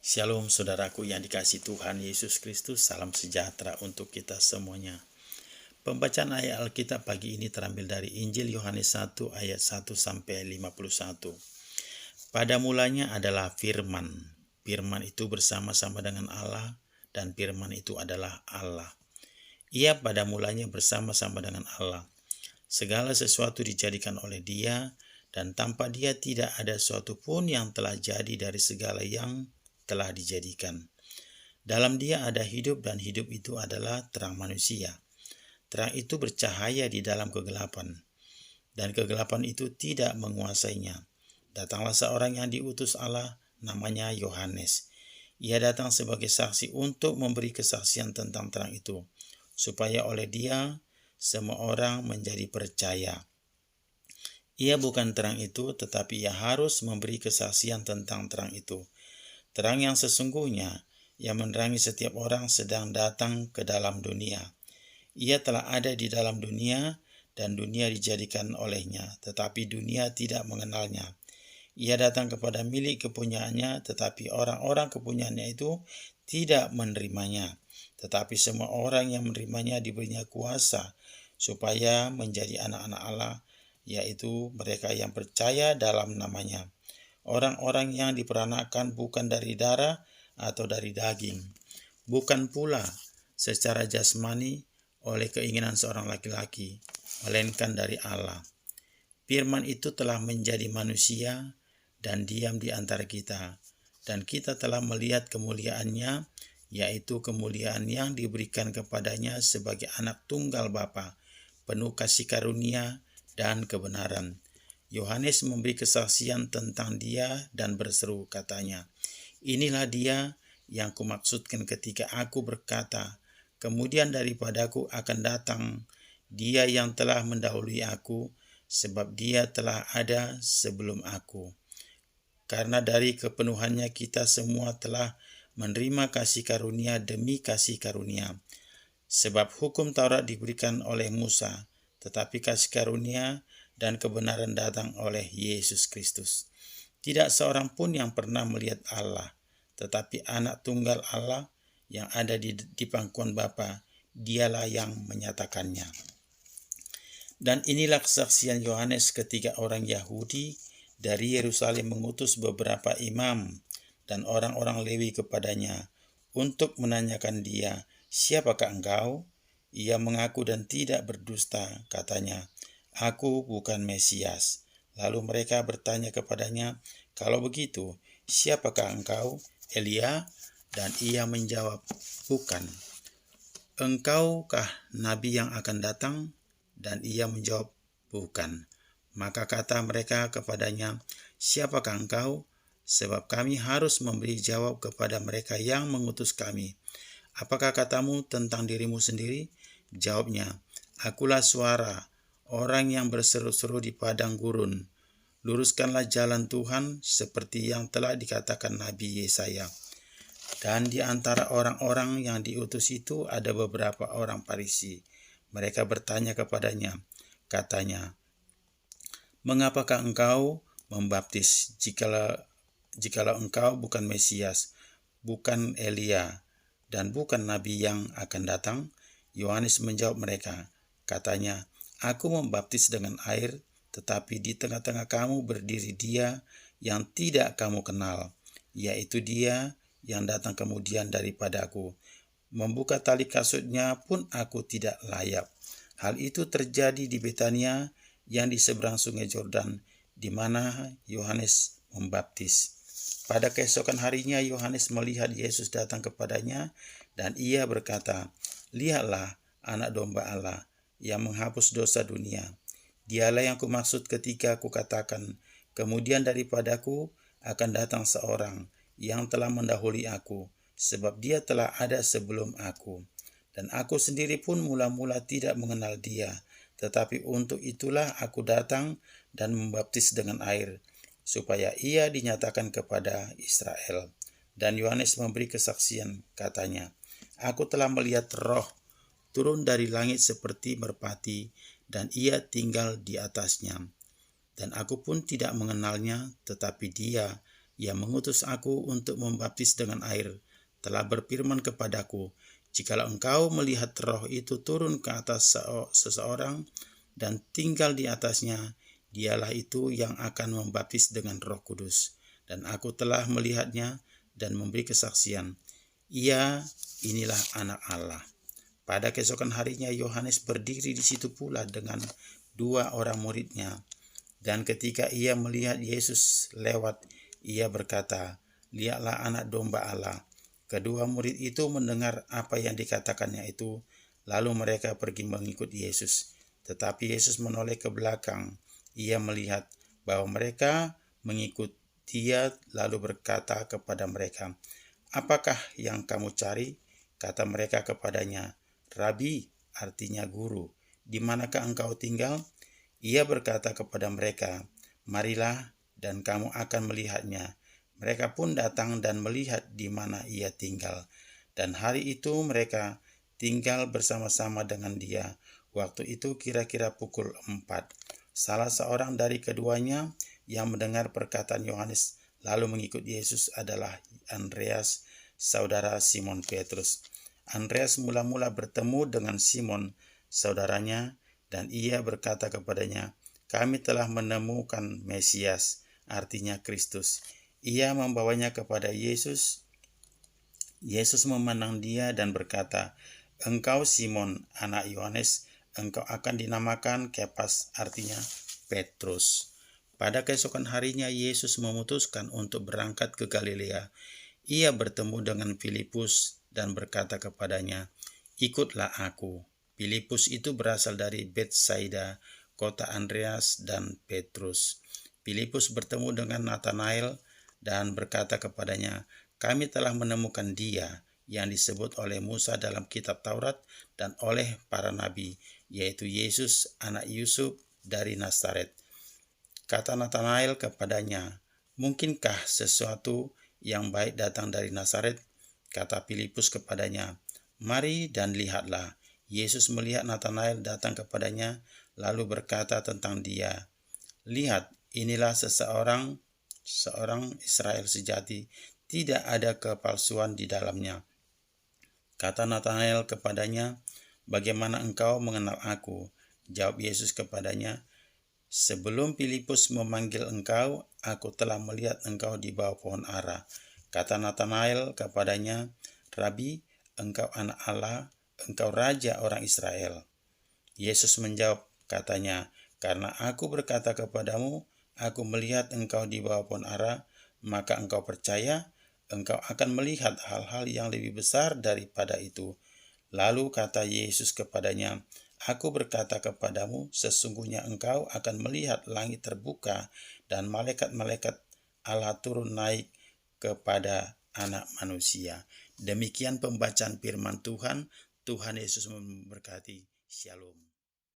Shalom saudaraku yang dikasihi Tuhan Yesus Kristus, salam sejahtera untuk kita semuanya. Pembacaan ayat Alkitab pagi ini terambil dari Injil Yohanes 1 ayat 1-51. Pada mulanya adalah firman. Firman itu bersama-sama dengan Allah dan firman itu adalah Allah. Ia pada mulanya bersama-sama dengan Allah. Segala sesuatu dijadikan oleh Dia dan tanpa Dia tidak ada sesuatu pun yang telah jadi dari segala yang telah dijadikan. Dalam Dia ada hidup dan hidup itu adalah terang manusia. Terang itu bercahaya di dalam kegelapan dan kegelapan itu tidak menguasainya. Datanglah seorang yang diutus Allah, namanya Yohanes. Ia datang sebagai saksi untuk memberi kesaksian tentang terang itu, supaya oleh Dia semua orang menjadi percaya. Ia bukan terang itu, tetapi ia harus memberi kesaksian tentang terang itu. Terang yang sesungguhnya yang menerangi setiap orang sedang datang ke dalam dunia. Ia telah ada di dalam dunia dan dunia dijadikan olehnya, tetapi dunia tidak mengenalnya. Ia datang kepada milik kepunyaannya, tetapi orang-orang kepunyaannya itu tidak menerimanya. Tetapi semua orang yang menerimanya diberinya kuasa supaya menjadi anak-anak Allah, yaitu mereka yang percaya dalam namanya. Orang-orang yang diperanakan bukan dari darah atau dari daging, bukan pula secara jasmani oleh keinginan seorang laki-laki, melainkan dari Allah. Firman itu telah menjadi manusia dan diam di antara kita, dan kita telah melihat kemuliaannya, yaitu kemuliaan yang diberikan kepadanya sebagai anak tunggal Bapa, penuh kasih karunia dan kebenaran. Yohanes memberi kesaksian tentang Dia dan berseru, katanya, "Inilah Dia yang kumaksudkan ketika aku berkata, kemudian daripadaku akan datang Dia yang telah mendahului aku, sebab Dia telah ada sebelum aku." Karena dari kepenuhannya kita semua telah menerima kasih karunia demi kasih karunia. Sebab hukum Taurat diberikan oleh Musa, tetapi kasih karunia dan kebenaran datang oleh Yesus Kristus. Tidak seorang pun yang pernah melihat Allah, tetapi anak tunggal Allah yang ada di pangkuan Bapa, Dialah yang menyatakannya. Dan inilah kesaksian Yohanes ketika orang Yahudi dari Yerusalem mengutus beberapa imam dan orang-orang Lewi kepadanya untuk menanyakan dia, "Siapakah engkau?" Ia mengaku dan tidak berdusta, katanya, "Aku bukan Mesias." Lalu mereka bertanya kepadanya, "Kalau begitu, siapakah engkau? Elia?" Dan ia menjawab, "Bukan." "Engkaukah nabi yang akan datang?" Dan ia menjawab, "Bukan." Maka kata mereka kepadanya, "Siapakah engkau? Sebab kami harus memberi jawab kepada mereka yang mengutus kami. Apakah katamu tentang dirimu sendiri?" Jawabnya, "Akulah suara orang yang berseru-seru di padang gurun. Luruskanlah jalan Tuhan seperti yang telah dikatakan Nabi Yesaya." Dan di antara orang-orang yang diutus itu ada beberapa orang Farisi. Mereka bertanya kepadanya, katanya, "Mengapakah engkau membaptis jikalau engkau bukan Mesias, bukan Elia, dan bukan Nabi yang akan datang?" Yohanes menjawab mereka, katanya, "Aku membaptis dengan air, tetapi di tengah-tengah kamu berdiri Dia yang tidak kamu kenal, yaitu Dia yang datang kemudian daripadaku. Membuka tali kasutnya pun aku tidak layak." Hal itu terjadi di Betania yang di seberang sungai Yordan, di mana Yohanes membaptis. Pada keesokan harinya Yohanes melihat Yesus datang kepadanya dan ia berkata, "Lihatlah anak domba Allah yang menghapus dosa dunia. Dialah yang kumaksud ketika kukatakan, kemudian daripadaku akan datang seorang yang telah mendahului aku, sebab Dia telah ada sebelum aku. Dan aku sendiri pun mula-mula tidak mengenal Dia, tetapi untuk itulah aku datang dan membaptis dengan air, supaya Ia dinyatakan kepada Israel." Dan Yohanes memberi kesaksian, katanya, "Aku telah melihat Roh turun dari langit seperti merpati, dan Ia tinggal di atasnya. Dan aku pun tidak mengenalnya, tetapi Dia yang mengutus aku untuk membaptis dengan air, telah berfirman kepadaku, jikalau engkau melihat roh itu turun ke atas seseorang dan tinggal di atasnya, dialah itu yang akan membaptis dengan Roh Kudus. Dan aku telah melihatnya dan memberi kesaksian. Inilah anak Allah. Pada keesokan harinya Yohanes berdiri di situ pula dengan 2 orang muridnya. Dan ketika ia melihat Yesus lewat, ia berkata, lihatlah anak domba Allah. Kedua murid itu mendengar apa yang dikatakannya itu, lalu mereka pergi mengikut Yesus. Tetapi Yesus menoleh ke belakang. Ia melihat bahwa mereka mengikut Dia, lalu berkata kepada mereka, apakah yang kamu cari? Kata mereka kepadanya, Rabi, artinya guru, di manakah engkau tinggal? Ia berkata kepada mereka, marilah dan kamu akan melihatnya. Mereka pun datang dan melihat di mana ia tinggal. Dan hari itu mereka tinggal bersama-sama dengan dia. Waktu itu kira-kira pukul 4. Salah seorang dari keduanya yang mendengar perkataan Yohanes lalu mengikut Yesus adalah Andreas, saudara Simon Petrus. Andreas mula-mula bertemu dengan Simon, saudaranya, dan ia berkata kepadanya, kami telah menemukan Mesias, artinya Kristus. Ia membawanya kepada Yesus. Yesus memandang dia dan berkata, engkau Simon, anak Yohanes, engkau akan dinamakan Kepas, artinya Petrus. Pada keesokan harinya Yesus memutuskan untuk berangkat ke Galilea. Ia bertemu dengan Filipus dan berkata kepadanya, ikutlah aku. Filipus itu berasal dari Betsaida, kota Andreas dan Petrus. Filipus bertemu dengan Nathanael dan berkata kepadanya, kami telah menemukan Dia yang disebut oleh Musa dalam kitab Taurat dan oleh para nabi, yaitu Yesus anak Yusuf dari Nazaret. Kata Nathanael kepadanya, mungkinkah sesuatu yang baik datang dari Nazaret? Kata Filipus kepadanya, mari dan lihatlah. Yesus melihat Nathanael datang kepadanya, lalu berkata tentang dia, lihat, inilah seorang Israel sejati, tidak ada kepalsuan di dalamnya. Kata Nathanael kepadanya, bagaimana engkau mengenal aku? Jawab Yesus kepadanya, sebelum Filipus memanggil engkau, aku telah melihat engkau di bawah pohon ara. Kata Nathanael kepadanya, Rabi, engkau anak Allah, engkau raja orang Israel. Yesus menjawab, katanya, karena aku berkata kepadamu, aku melihat engkau di bawah pohon ara, maka engkau percaya, engkau akan melihat hal-hal yang lebih besar daripada itu. Lalu kata Yesus kepadanya, aku berkata kepadamu, sesungguhnya engkau akan melihat langit terbuka dan malaikat-malaikat Allah turun naik kepada anak manusia. Demikian pembacaan firman Tuhan. Tuhan Yesus memberkati. Shalom.